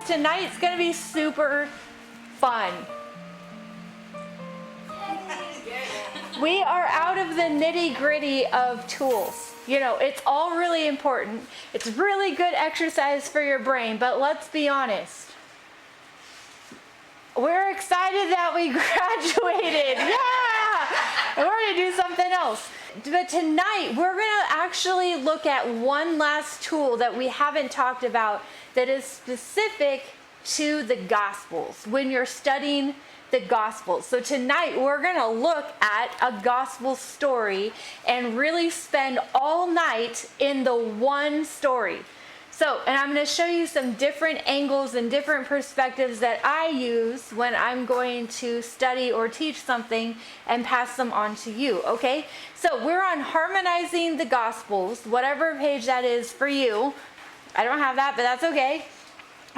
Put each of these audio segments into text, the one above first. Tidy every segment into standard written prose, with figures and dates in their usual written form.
Tonight's going to be super fun. We are out of the nitty-gritty of tools. You know, it's all really important. It's really good exercise for your brain, but let's be honest. We're excited that we graduated. Yeah! We're going to do something else. But tonight, we're going to actually look at one last tool that we haven't talked about that is specific to the Gospels when you're studying the Gospels. So tonight, we're going to look at a Gospel story and really spend all night in the one story. So, and I'm going to show you some different angles and different perspectives that I use when I'm going to study or teach something and pass them on to you, okay? So, we're on Harmonizing the Gospels, whatever page that is for you. I don't have that, but that's okay.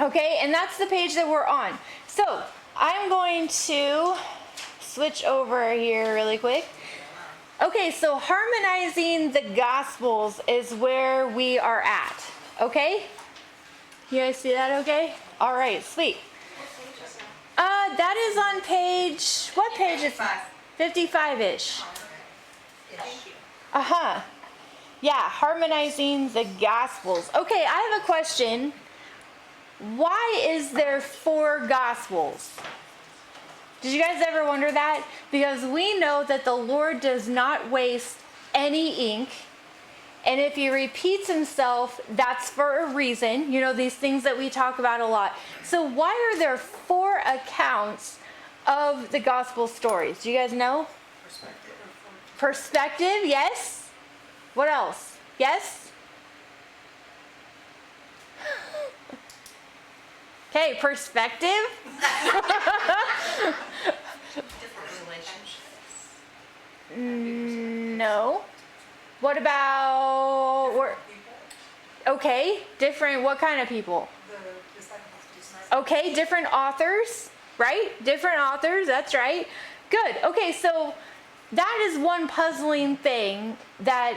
Okay, and that's the page that we're on. So, I'm going to switch over here really quick. Okay, so Harmonizing the Gospels is where we are at. Okay? You guys see that okay? All right, sweet. That is on page, what page is it? 55-ish. Uh-huh. Yeah, Harmonizing the Gospels. Okay, I have a question. Why is there 4 Gospels? Did you guys ever wonder that? Because we know that the Lord does not waste any ink. And if he repeats himself, that's for a reason. You know, these things that we talk about a lot. So why are there 4 accounts of the gospel stories? Do you guys know? Perspective, yes. What else? Yes? Okay, perspective. Different relationships. No. What about, okay, different, what kind of people? Okay, different authors, right? Different authors, that's right. Good, okay, so that is one puzzling thing that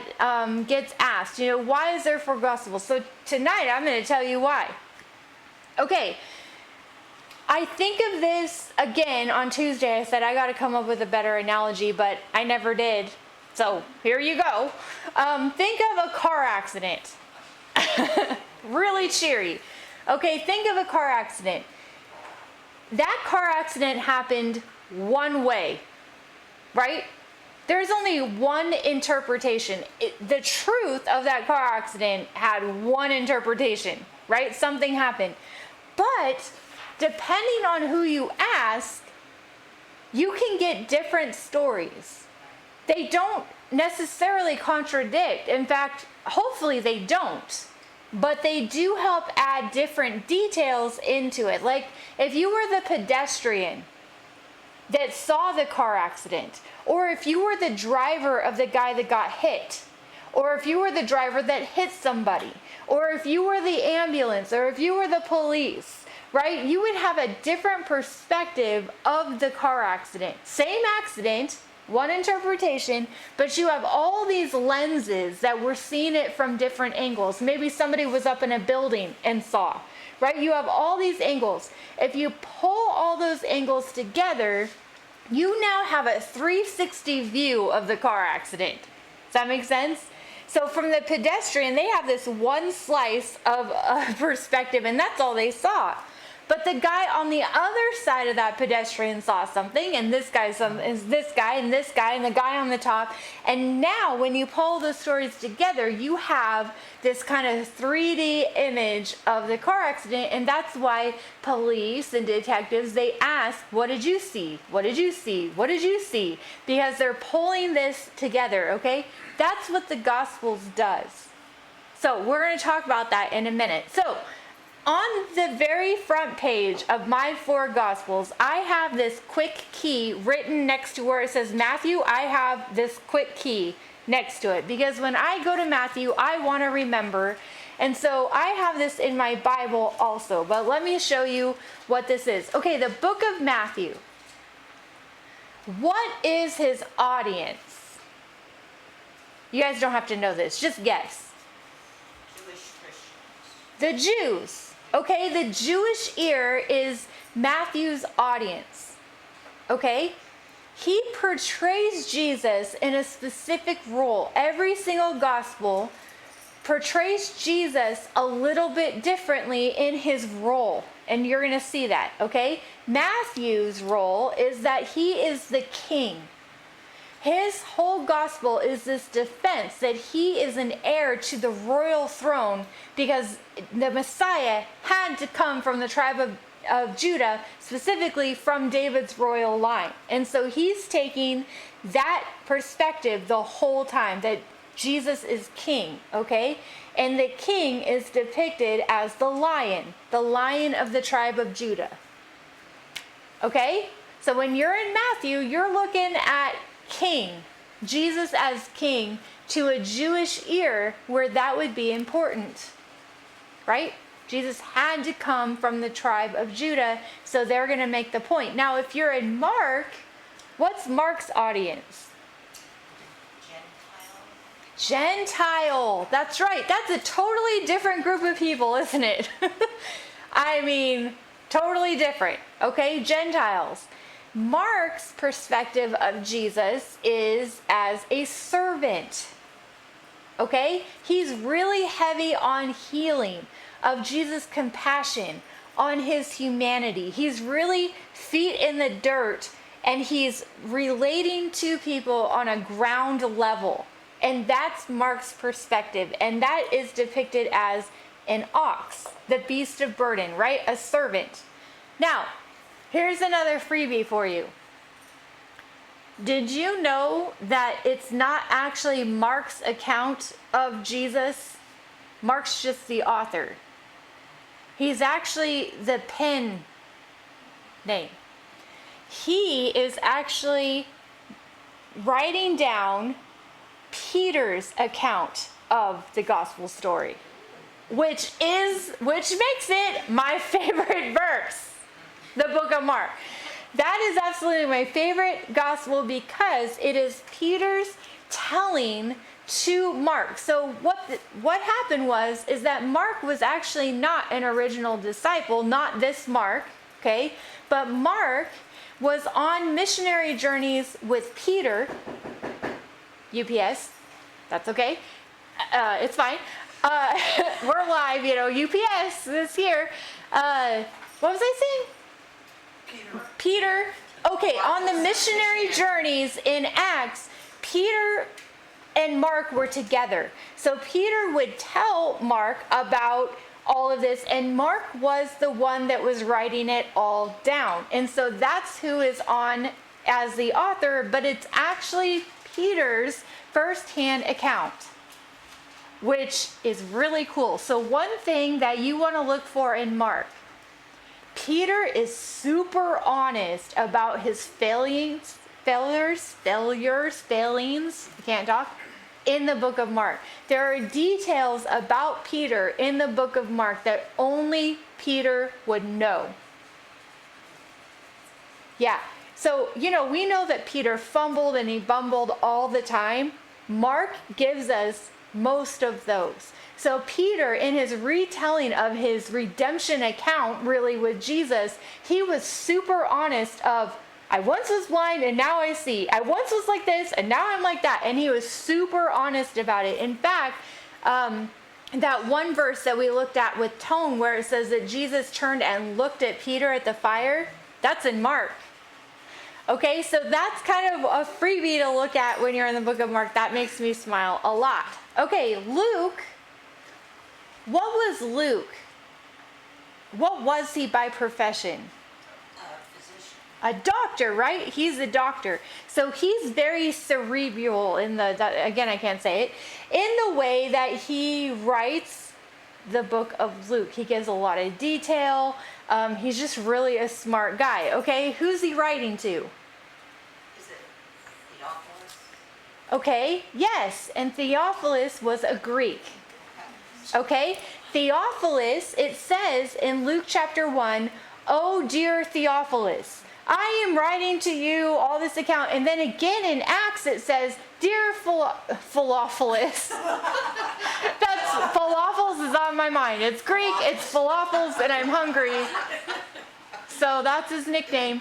gets asked. You know, why is there 4 Gospels? So tonight I'm going to tell you why. Okay, I think of this, again, on Tuesday I said I got to come up with a better analogy, but I never did. So here you go. Think of a car accident. Really cheery. Okay, think of a car accident. That car accident happened one way, right? There's only one interpretation. The truth of that car accident had one interpretation, right? Something happened. But depending on who you ask, you can get different stories. They don't necessarily contradict. In fact, hopefully they don't. But they do help add different details into it. Like if you were the pedestrian that saw the car accident, or if you were the driver of the guy that got hit, or if you were the driver that hit somebody, or if you were the ambulance, or if you were the police, right? You would have a different perspective of the car accident. Same accident, one interpretation, but you have all these lenses that we're seeing it from different angles. Maybe somebody was up in a building and saw, right? You have all these angles. If you pull all those angles together, you now have a 360 view of the car accident. Does that make sense? So from the pedestrian, they have this one slice of perspective, and that's all they saw. But the guy on the other side of that pedestrian saw something, and this guy is this guy, and this guy, and the guy on the top. And now when you pull the stories together, you have this kind of 3D image of the car accident. And that's why police and detectives, they ask, what did you see? What did you see? What did you see? Because they're pulling this together, okay? That's what the Gospels does. So we're going to talk about that in a minute. So on the very front page of my 4 Gospels, I have this quick key written next to where it says Matthew. I have this quick key next to it because when I go to Matthew, I want to remember. And so I have this in my Bible also. But let me show you what this is. Okay, the book of Matthew. What is his audience? You guys don't have to know this. Just guess. Jewish Christians. The Jews. Okay, the Jewish ear is Matthew's audience. Okay? He portrays Jesus in a specific role. Every single gospel portrays Jesus a little bit differently in his role. And you're going to see that, okay? Matthew's role is that he is the king. His whole gospel is this defense that he is an heir to the royal throne because the Messiah had to come from the tribe of Judah, specifically from David's royal line. And so he's taking that perspective the whole time, that Jesus is king, okay? And the king is depicted as the lion of the tribe of Judah. Okay? So when you're in Matthew, you're looking at king, Jesus as king, to a Jewish ear where that would be important. Right? Jesus had to come from the tribe of Judah, so they're going to make the point. Now, if you're in Mark, what's Mark's audience? Gentile. That's right. That's a totally different group of people, isn't it? I mean, totally different. Okay? Gentiles. Mark's perspective of Jesus is as a servant. Okay? He's really heavy on healing, of Jesus' compassion, on his humanity. He's really feet in the dirt, and he's relating to people on a ground level. And that's Mark's perspective. And that is depicted as an ox, the beast of burden, right? A servant. Now, here's another freebie for you. Did you know that it's not actually Mark's account of Jesus? Mark's just the author. He's actually the pen name. He is actually writing down Peter's account of the gospel story, which makes it my favorite verse, the book of Mark. That is absolutely my favorite gospel because it is Peter's telling to Mark. So what happened is that Mark was actually not an original disciple, not this Mark, okay? But Mark was on missionary journeys with Peter. UPS, that's okay. It's fine. We're live, UPS is here. What was I saying? Peter. Okay, on the missionary journeys in Acts, Peter and Mark were together. So Peter would tell Mark about all of this, and Mark was the one that was writing it all down. And so that's who is on as the author, but it's actually Peter's first-hand account, which is really cool. So one thing that you want to look for in Mark, Peter is super honest about his failings, I can't talk, in the book of Mark. There are details about Peter in the book of Mark that only Peter would know. Yeah. So, we know that Peter fumbled and he bumbled all the time. Mark gives us most of those. So Peter, in his retelling of his redemption account, really with Jesus, he was super honest of, I once was blind and now I see. I once was like this and now I'm like that. And he was super honest about it. In fact, that one verse that we looked at with Tone where it says that Jesus turned and looked at Peter at the fire, that's in Mark. Okay, so that's kind of a freebie to look at when you're in the book of Mark. That makes me smile a lot. Okay, Luke. What was Luke? What was he by profession? Physician. A doctor, right? He's a doctor. So he's very cerebral again, I can't say it, in the way that he writes the book of Luke. He gives a lot of detail. He's just really a smart guy. Okay, who's he writing to? Is it Theophilus? Okay, yes, and Theophilus was a Greek. Okay, Theophilus, it says in Luke chapter 1, "Oh dear Theophilus, I am writing to you all this account." And then again in Acts it says, "Dear Philophilis." Falafels is on my mind. It's Greek, it's falafels, and I'm hungry. So that's his nickname.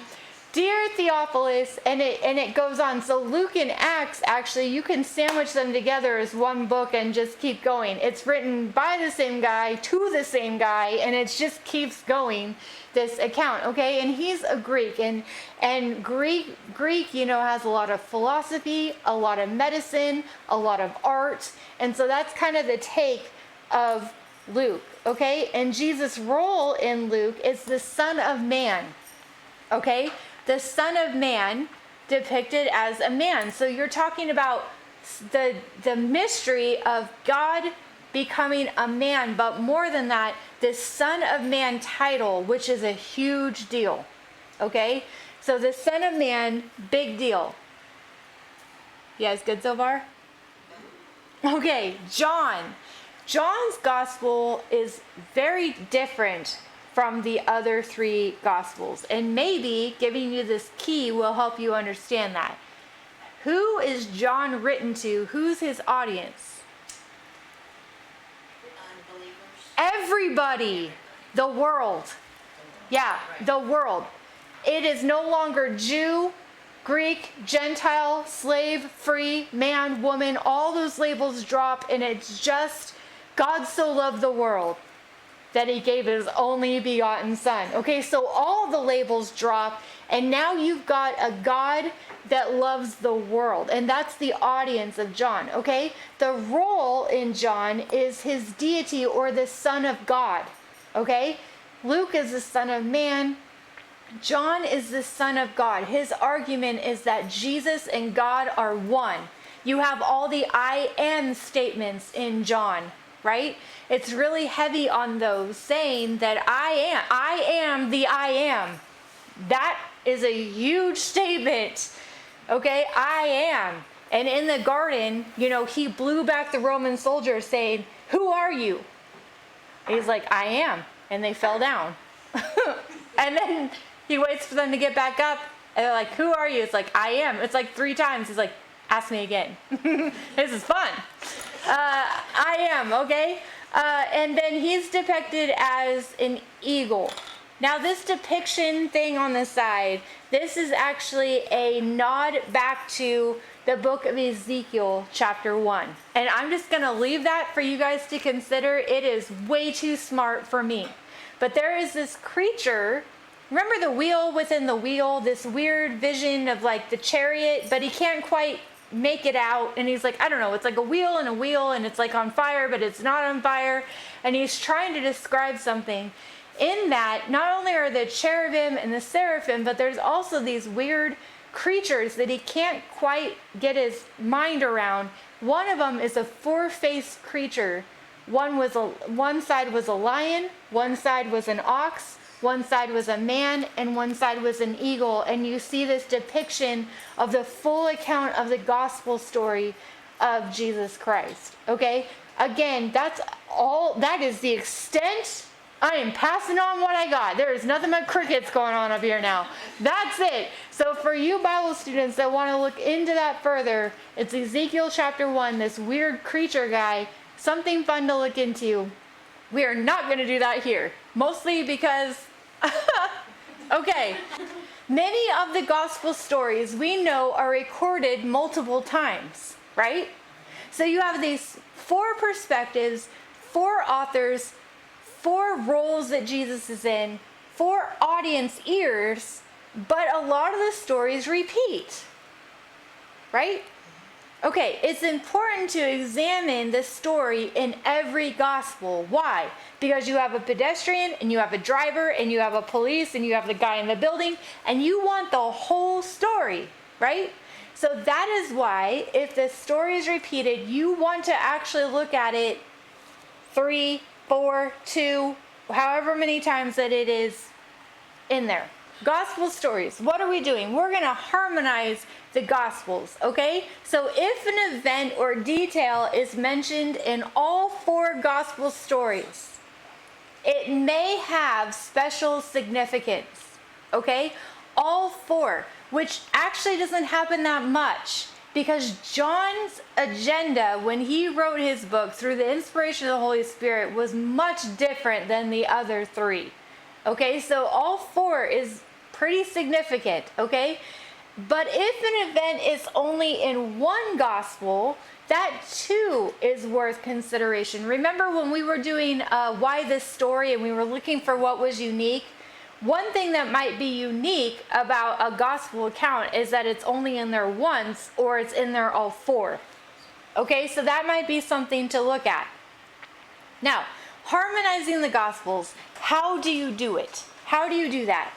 Dear Theophilus, and it goes on. So Luke and Acts, actually, you can sandwich them together as one book and just keep going. It's written by the same guy, to the same guy, and it just keeps going, this account, okay? And he's a Greek, and Greek, has a lot of philosophy, a lot of medicine, a lot of art, and so that's kind of the take of Luke, okay? And Jesus' role in Luke is the Son of Man, okay? The Son of Man depicted as a man. So you're talking about the mystery of God becoming a man, but more than that, this Son of Man title, which is a huge deal, okay? So the Son of Man, big deal. You guys good so far? Okay, John's gospel is very different from the other three gospels, and maybe giving you this key will help you understand that. Who is John written to? Who's his audience? Unbelievers. Everybody. The world. Yeah, the world. It is no longer Jew, Greek, Gentile, slave, free, man, woman. All those labels drop, and it's just God so loved the world that he gave his only begotten Son. Okay, so all the labels drop, and now you've got a God that loves the world, and that's the audience of John, okay? The role in John is his deity, or the Son of God, okay? Luke is the Son of Man. John is the Son of God. His argument is that Jesus and God are one. You have all the I am statements in John, right? It's really heavy on those, saying that I am the I am. That is a huge statement, okay? I am. And in the garden, he blew back the Roman soldiers saying, who are you? He's like, I am. And they fell down. And then he waits for them to get back up, and they're like, who are you? It's like, I am. It's like 3 times. He's like, ask me again. This is fun. I am, okay? And then he's depicted as an eagle. Now this depiction thing on the side, this is actually a nod back to the book of Ezekiel chapter 1. And I'm just going to leave that for you guys to consider. It is way too smart for me. But there is this creature, remember the wheel within the wheel, this weird vision of like the chariot, but he can't quite make it out, and he's like, I don't know, it's like a wheel, and it's like on fire, but it's not on fire, and he's trying to describe something. In that, not only are the cherubim and the seraphim, but there's also these weird creatures that he can't quite get his mind around. One of them is a 4-faced creature. One side was a lion, one side was an ox, one side was a man, and one side was an eagle. And you see this depiction of the full account of the gospel story of Jesus Christ. Okay? Again, that is the extent. I am passing on what I got. There is nothing but crickets going on up here now. That's it. So for you Bible students that want to look into that further, it's Ezekiel chapter 1, this weird creature guy, something fun to look into. We are not going to do that here. Mostly because okay, many of the gospel stories we know are recorded multiple times, right? So you have these 4 perspectives, 4 authors, 4 roles that Jesus is in, 4 audience ears, but a lot of the stories repeat, right? Okay, it's important to examine the story in every gospel. Why? Because you have a pedestrian, and you have a driver, and you have a police, and you have the guy in the building, and you want the whole story, right? So that is why, if the story is repeated, you want to actually look at it 3, 4, 2, however many times that it is in there. Gospel stories. What are we doing? We're going to harmonize the Gospels, okay? So if an event or detail is mentioned in all 4 Gospel stories, it may have special significance, okay? All 4, which actually doesn't happen that much. Because John's agenda when he wrote his book through the inspiration of the Holy Spirit was much different than the other three. Okay, so all four is pretty significant, okay? But if an event is only in one gospel, that too is worth consideration. Remember when we were doing Why This Story and we were looking for what was unique? One thing that might be unique about a gospel account is that it's only in there once or it's in there all four. Okay, so that might be something to look at. Now, harmonizing the gospels, how do you do it? How do you do that?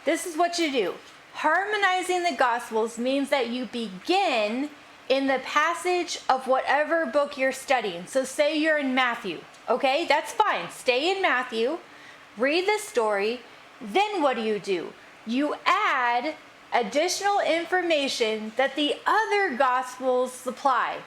This is what you do. Harmonizing the gospels means that you begin in the passage of whatever book you're studying. So say you're in Matthew, okay? That's fine. Stay in Matthew, read the story. Then what do? You add additional information that the other gospels supply.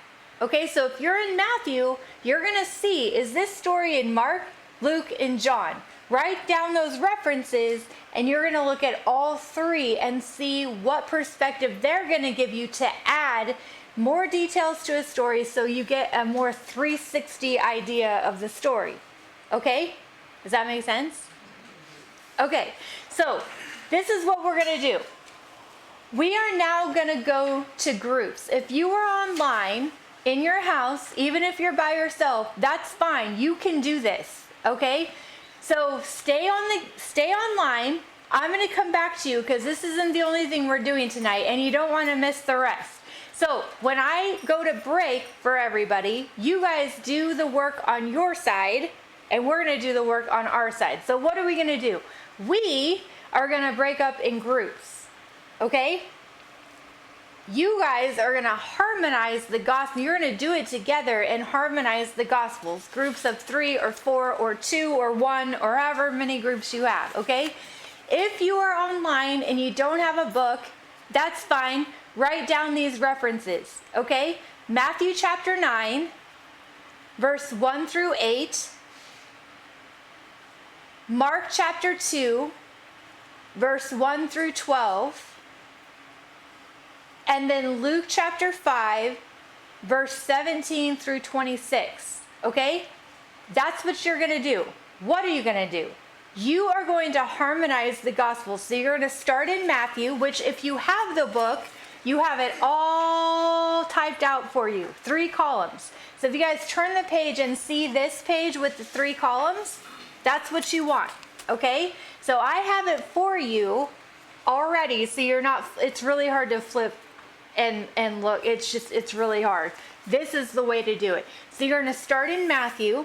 Okay, so if you're in Matthew, you're going to see, is this story in Mark, Luke, and John? Write down those references and you're going to look at all three and see what perspective they're going to give you to add more details to a story so you get a more 360 idea of the story. Okay? Does that make sense? Okay, so this is what we're going to do. We are now going to go to groups. If you are online in your house, even if you're by yourself, that's fine. You can do this, okay? So stay online. I'm going to come back to you because this isn't the only thing we're doing tonight and you don't want to miss the rest. So when I go to break for everybody, you guys do the work on your side and we're going to do the work on our side. So what are we going to do? We are going to break up in groups, okay? You guys are going to harmonize the gospel. You're going to do it together and harmonize the gospels. Groups of 3 or 4 or 2 or 1 or however many groups you have, okay? If you are online and you don't have a book, that's fine. Write down these references, okay? Matthew chapter 9, verse 1 through 8. Mark chapter 2, verse 1 through 12. And then Luke chapter 5, verse 17 through 26. Okay? That's what you're going to do. What are you going to do? You are going to harmonize the Gospels. So you're going to start in Matthew, which if you have the book, you have it all typed out for you. 3 columns. So if you guys turn the page and see this page with the 3 columns, that's what you want. Okay? So I have it for you already, so you're not, it's really hard to flip and look. It's really hard. This is the way to do it. So you're going to start in Matthew.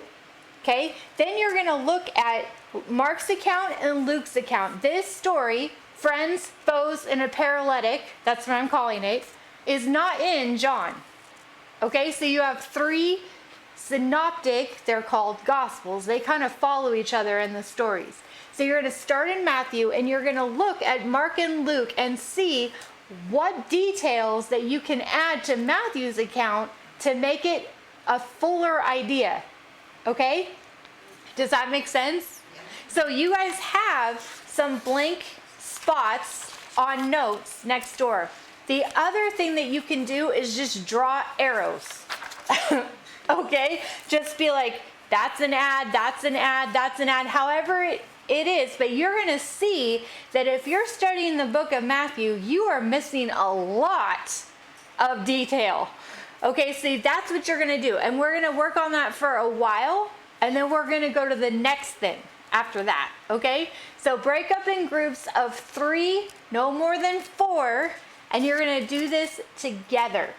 Okay? Then you're going to look at Mark's account and Luke's account. This story, friends, foes, and a paralytic, that's what I'm calling it, is not in John. Okay? So you have 3 synoptic, they're called gospels. They kind of follow each other in the stories. So you're going to start in Matthew and you're going to look at Mark and Luke and see what details that you can add to Matthew's account to make it a fuller idea. Okay? Does that make sense? So you guys have some blank spots on notes next door. The other thing that you can do is just draw arrows. Okay? Just be like, that's an ad, that's an ad, that's an ad, however it is. But you're going to see that if you're studying the book of Matthew, you are missing a lot of detail. Okay, see, that's what you're going to do. And we're going to work on that for a while, and then we're going to go to the next thing after that. Okay? So break up in groups of 3, no more than 4, and you're going to do this together.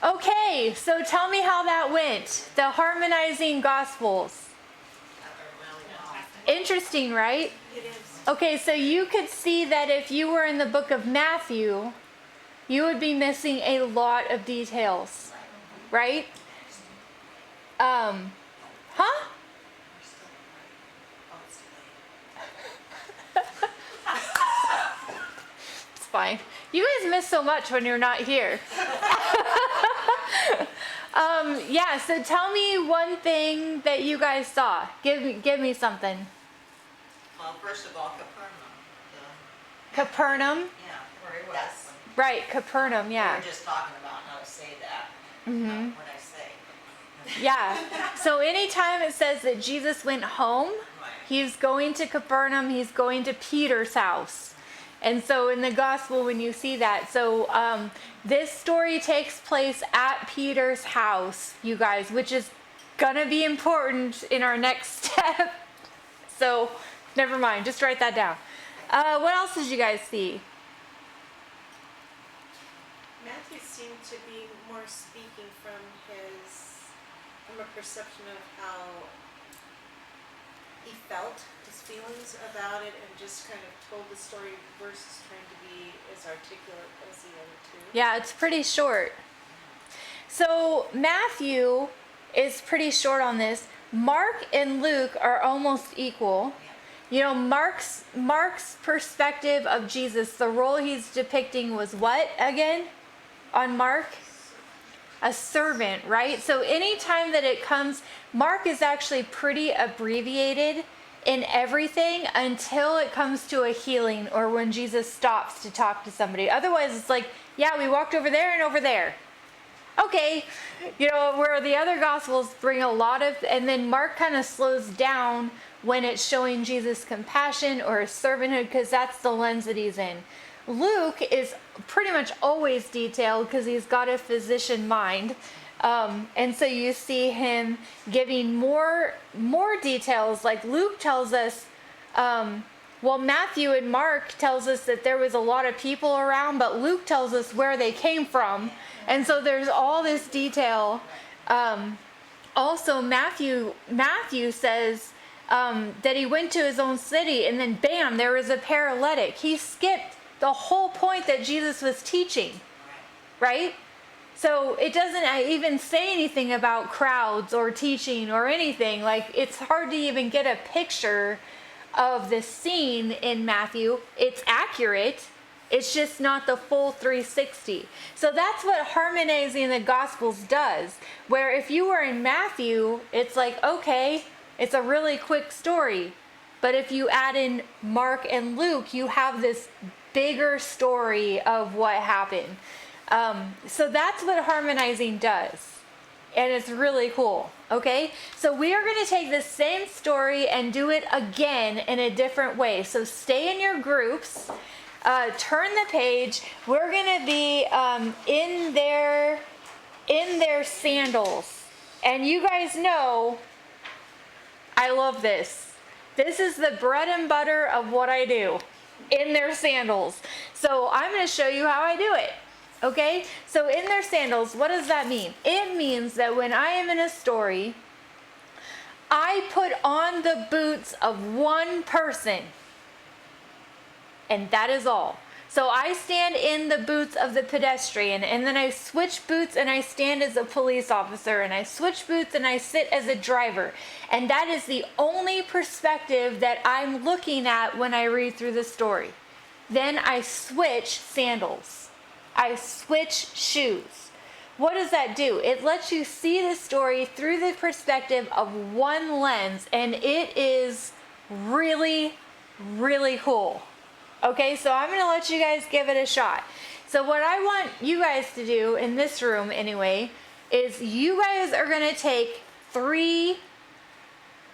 Okay, so tell me how that went. The harmonizing gospels. Interesting, right? It is. Okay, so you could see that if you were in the book of Matthew, you would be missing a lot of details, right? Huh? It's fine. You guys miss so much when you're not here. Yeah, so tell me one thing that you guys saw. Give me something. Well, first of all, Capernaum. Capernaum? Yeah, where he was. Right, Capernaum, We yeah. were just talking about how to say that. Mhm. What I say. Yeah. So anytime it says that Jesus went home, he's going to Capernaum, he's going to Peter's house. And so in the gospel, when you see that, so this story takes place at Peter's house, you guys, which is gonna be important in our next step. So never mind, just write that down. What else did you guys see? Matthew seemed to be more speaking from a perception of how he felt, his feelings about it, and just kind of told the story versus trying to be as articulate as the other two. Yeah, it's pretty short. So Matthew is pretty short on this. Mark and Luke are almost equal. You know, Mark's perspective of Jesus, the role he's depicting was what again on Mark? A servant, right? So anytime that it comes, Mark is actually pretty abbreviated in everything until it comes to a healing or when Jesus stops to talk to somebody. Otherwise, it's like, yeah, we walked over there and over there. Okay, you know, where the other gospels bring a lot of, and then Mark kind of slows down when it's showing Jesus' compassion or his servanthood, because that's the lens that he's in. Luke is pretty much always detailed because he's got a physician mind. And so you see him giving more details. Like Luke tells us, well, Matthew and Mark tells us that there was a lot of people around, but Luke tells us where they came from. And so there's all this detail. Also, Matthew says that he went to his own city, and then bam, there was a paralytic. He skipped the whole point that Jesus was teaching, right? So it doesn't even say anything about crowds or teaching or anything. Like, it's hard to even get a picture of the scene in Matthew. It's accurate. It's just not the full 360. So that's what harmonizing the Gospels does. Where if you were in Matthew, it's like, okay, it's a really quick story. But if you add in Mark and Luke, you have this bigger story of what happened. So that's what harmonizing does. And it's really cool. Okay? So we are going to take the same story and do it again in a different way. So stay in your groups. Turn the page. We're going to be in their sandals. And you guys know I love this. This is the bread and butter of what I do. In their sandals. So I'm going to show you how I do it. Okay? So in their sandals, what does that mean? It means that when I am in a story, I put on the boots of one person. And that is all. So I stand in the boots of the pedestrian, and then I switch boots and I stand as a police officer, and I switch boots and I sit as a driver. And that is the only perspective that I'm looking at when I read through the story. Then I switch sandals. I switch shoes. What does that do? It lets you see the story through the perspective of one lens, and it is really, really cool. Okay, so I'm going to let you guys give it a shot. So what I want you guys to do in this room anyway, is you guys are going to take 3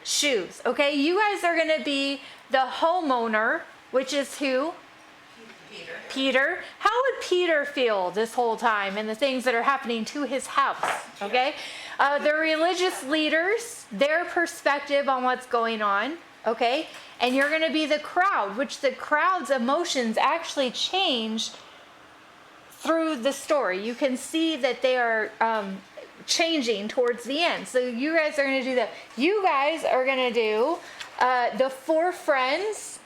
shoes. Okay, you guys are going to be the homeowner, which is who? Peter. How would Peter feel this whole time and the things that are happening to his house? Okay, the religious leaders, their perspective on what's going on. Okay, and you're going to be the crowd, which the crowd's emotions actually change through the story. You can see that they are changing towards the end. So you guys are going to do that. You guys are going to do the 4 friends.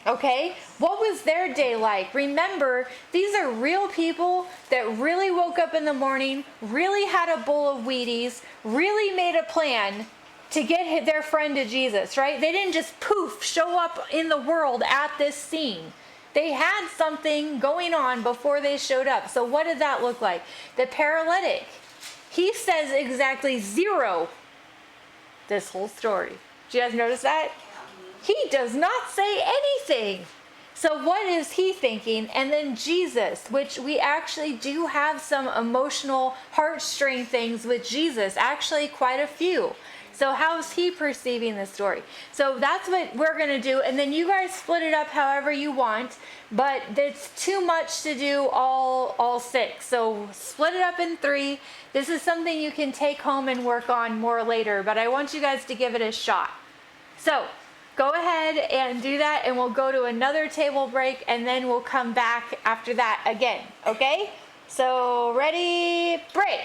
Okay, what was their day like? Remember, these are real people that really woke up in the morning, really had a bowl of Wheaties, really made a plan to get their friend to Jesus, right? They didn't just poof, show up in the world at this scene. They had something going on before they showed up. So what did that look like? The paralytic, he says exactly 0 this whole story. Did you guys notice that? He does not say anything. So what is he thinking? And then Jesus, which we actually do have some emotional heartstring things with Jesus, actually quite a few. So how's he perceiving the story? So that's what we're going to do. And then you guys split it up however you want, but it's too much to do all 6. So split it up in 3. This is something you can take home and work on more later, but I want you guys to give it a shot. So go ahead and do that, and we'll go to another table break, and then we'll come back after that again, okay? So ready, break.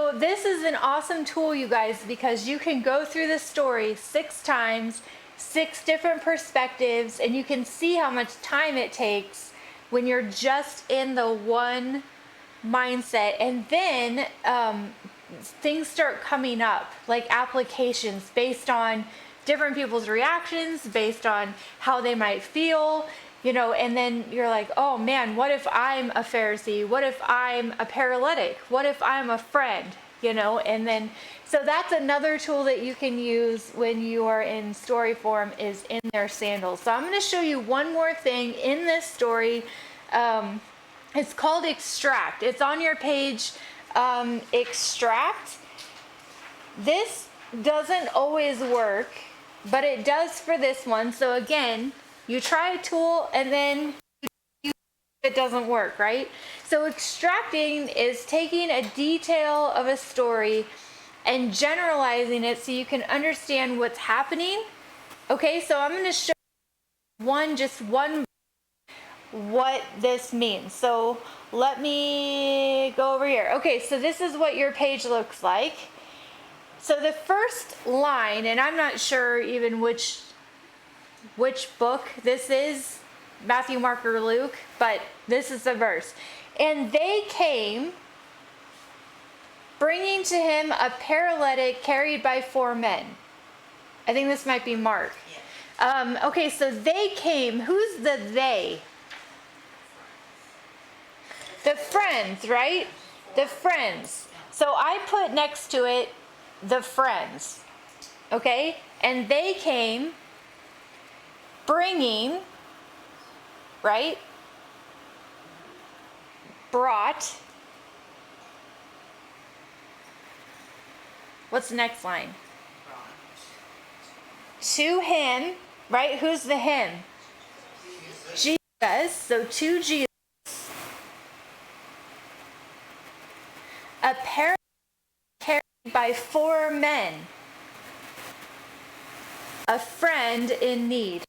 So this is an awesome tool, you guys, because you can go through the story 6 times, 6 different perspectives, and you can see how much time it takes when you're just in the one mindset. And then things start coming up, like applications based on different people's reactions, based on how they might feel, and then you're like, oh man, what if I'm a Pharisee? What if I'm a paralytic? What if I'm a friend? And then, so that's another tool that you can use when you are in story form, is in their sandals. So I'm going to show you one more thing in this story. It's called extract. It's on your page, extract. This doesn't always work, but it does for this one. So again, you try a tool and then it doesn't work, right? So extracting is taking a detail of a story and generalizing it so you can understand what's happening. Okay, so I'm going to show just one what this means. So let me go over here. Okay, so this is what your page looks like. So the first line, and I'm not sure even which book this is, Matthew, Mark, or Luke, but this is the verse. And they came, bringing to him a paralytic carried by 4 men. I think this might be Mark. Yeah. Okay, so they came. Who's the they? The friends, right? The friends. So I put next to it the friends. Okay? And they came bringing, right? Brought. What's the next line? To him, right? Who's the him? Jesus. So to Jesus. A paralytic carried by 4 men. A friend in need.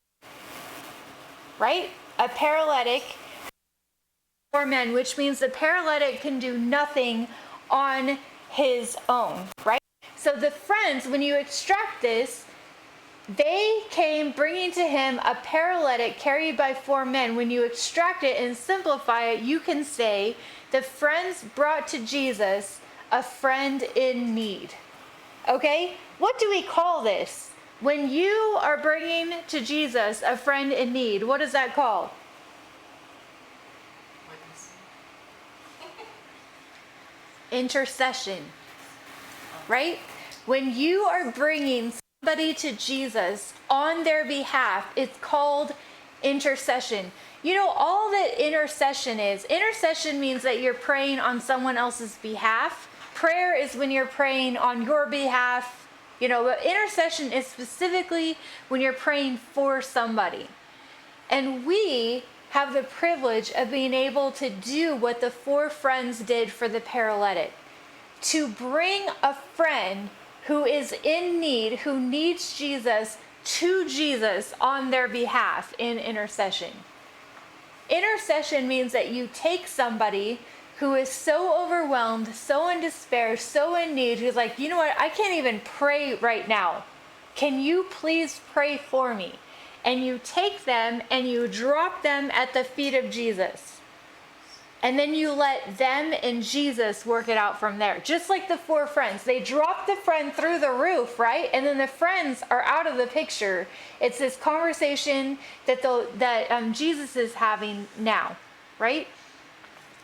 Right? A paralytic, 4 men, which means the paralytic can do nothing on his own, right? So the friends, when you extract this, they came bringing to him a paralytic carried by 4 men. When you extract it and simplify it, you can say the friends brought to Jesus a friend in need. Okay? What do we call this? When you are bringing to Jesus a friend in need, what is that called? Intercession. Right? When you are bringing somebody to Jesus on their behalf, it's called intercession. All that intercession is. Intercession means that you're praying on someone else's behalf. Prayer is when you're praying on your behalf. But intercession is specifically when you're praying for somebody. And we have the privilege of being able to do what the 4 friends did for the paralytic. To bring a friend who is in need, who needs Jesus, to Jesus on their behalf in intercession. Intercession means that you take somebody who is so overwhelmed, so in despair, so in need, who's like, you know what, I can't even pray right now. Can you please pray for me? And you take them and you drop them at the feet of Jesus. And then you let them and Jesus work it out from there. Just like the 4 friends. They dropped the friend through the roof, right? And then the friends are out of the picture. It's this conversation that Jesus is having now, right?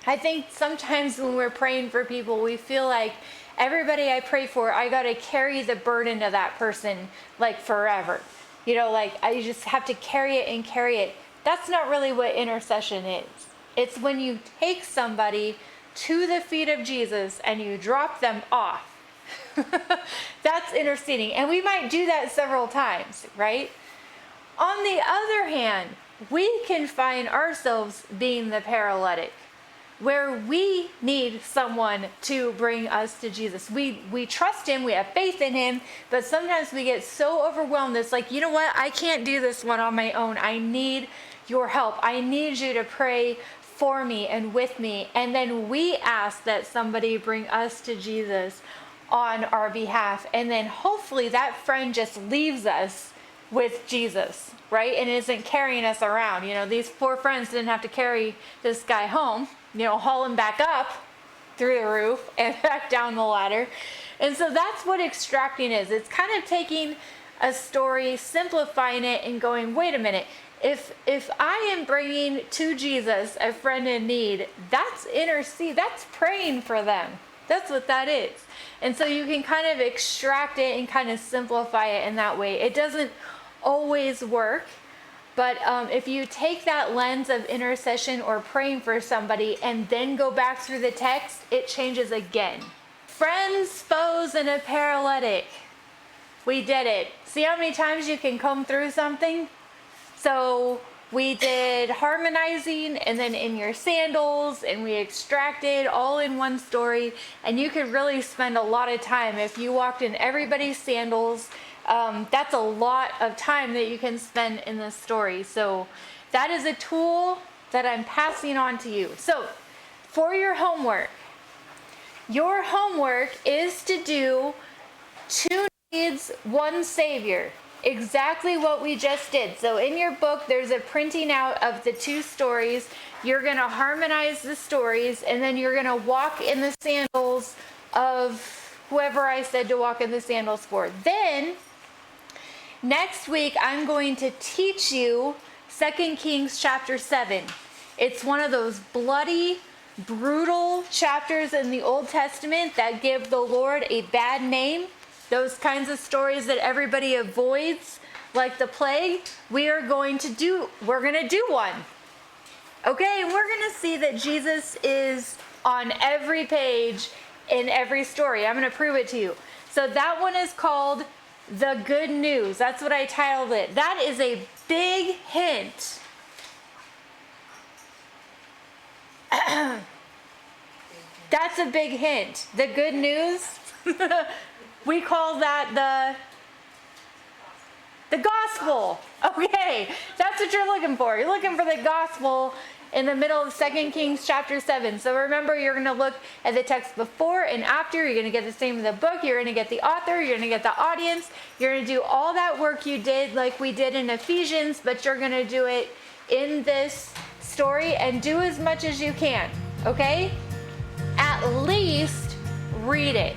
I think sometimes when we're praying for people, we feel like everybody I pray for, I got to carry the burden of that person like forever. Like I just have to carry it and carry it. That's not really what intercession is. It's when you take somebody to the feet of Jesus and you drop them off. That's interceding. And we might do that several times, right? On the other hand, we can find ourselves being the paralytic, where we need someone to bring us to Jesus. We trust him, we have faith in him, but sometimes we get so overwhelmed. It's like, you know what? I can't do this one on my own. I need your help. I need you to pray for me and with me. And then we ask that somebody bring us to Jesus on our behalf. And then hopefully that friend just leaves us with Jesus, right? And isn't carrying us around. You know, these poor friends didn't have to carry this guy home, you know, haul him back up through the roof and back down the ladder. And so that's what extracting is. It's kind of taking a story, simplifying it, and going, wait a minute, if I am bringing to Jesus a friend in need, that's intercede, that's praying for them. That's what that is. And so you can kind of extract it and kind of simplify it in that way. It doesn't always work, but if you take that lens of intercession or praying for somebody and then go back through the text, it changes again. Friends, foes, and a paralytic. We did it. See how many times you can comb through something? So we did harmonizing and then in your sandals, and we extracted all in one story. And you could really spend a lot of time if you walked in everybody's sandals. That's a lot of time that you can spend in this story. So that is a tool that I'm passing on to you. So for your homework is to do 2 needs, 1 savior. Exactly what we just did. So in your book, there's a printing out of the 2 stories. You're going to harmonize the stories, and then you're going to walk in the sandals of whoever I said to walk in the sandals for. Then, next week, I'm going to teach you 2 Kings chapter 7. It's one of those bloody, brutal chapters in the Old Testament that give the Lord a bad name. Those kinds of stories that everybody avoids, like the plague, we're going to do one. Okay, we're going to see that Jesus is on every page in every story. I'm going to prove it to you. So that one is called The Good News. That's what I titled it. That is a big hint. That's a big hint. The good news. We call that the gospel. Okay, that's what you're looking for. You're looking for the gospel in the middle of 2 Kings chapter 7. So remember, you're going to look at the text before and after. You're going to get the name of the book. You're going to get the author. You're going to get the audience. You're going to do all that work you did like we did in Ephesians, but you're going to do it in this story, and do as much as you can, okay? At least read it.